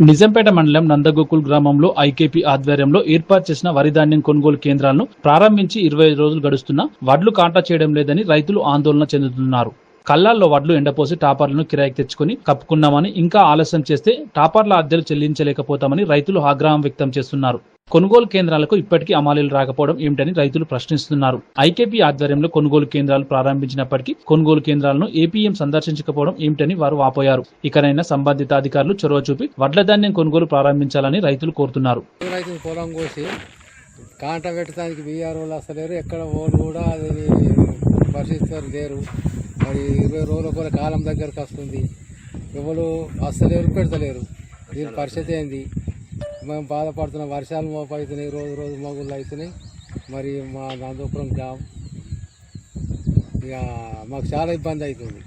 నిజాంపేట మండలం నందగోకుల్ గ్రామంలో ఐకేపీ ఆధ్వర్యంలో ఏర్పాటు చేసిన వరి ధాన్యం కొనుగోలు కేంద్రాలను ప్రారంభించి 20 రోజులు గడుస్తున్నా వడ్లు కాంటా చేయడం లేదని రైతులు ఆందోళన చెందుతున్నారు. కల్లాల్లో వడ్లు ఎండపోసి టాపర్లను కిరాయికి తెచ్చుకుని కప్పుకున్నామని, ఇంకా ఆలస్యం చేస్తే టాపర్ల అద్దెలు చెల్లించలేకపోతామని రైతులు ఆగ్రహం వ్యక్తం చేస్తున్నారు. కొనుగోలు కేంద్రాలకు ఇప్పటికీ అమాలీలు రాకపోవడం ఏమిటని రైతులు ప్రశ్నిస్తున్నారు. ఐకేపీ ఆధ్వర్యంలో కొనుగోలు కేంద్రాలు ప్రారంభించినప్పటికీ కొనుగోలు కేంద్రాలను ఏపీఎం సందర్శించకపోవడం ఏమిటని వారు వాపోయారు. ఇకనైనా సంబంధిత అధికారులు చొరవ చూపి వడ్ల ధాన్యం కొనుగోలు ప్రారంభించాలని రైతులు కోరుతున్నారు. పొలం కోసి కాంట పెట్టడానికి బీఆర్ వాళ్ళు వస్తలేరు, ఎక్కడ వాళ్ళు కూడా అది పరిశీలిస్తారు లేరు. మరి 20 రోజుల కూడా కాలం దగ్గరకు వస్తుంది, ఎవరు వస్తలేరు, పెడతలేరు. దీని పరిస్థితి ఏంది? మేము బాధపడుతున్నాం. వర్షాలు మోపు అవుతున్నాయి, రోజు రోజు మగుళ్ళు అవుతున్నాయి. మరి మా నందపురం గ్రామం ఇక మాకు చాలా ఇబ్బంది అవుతుంది.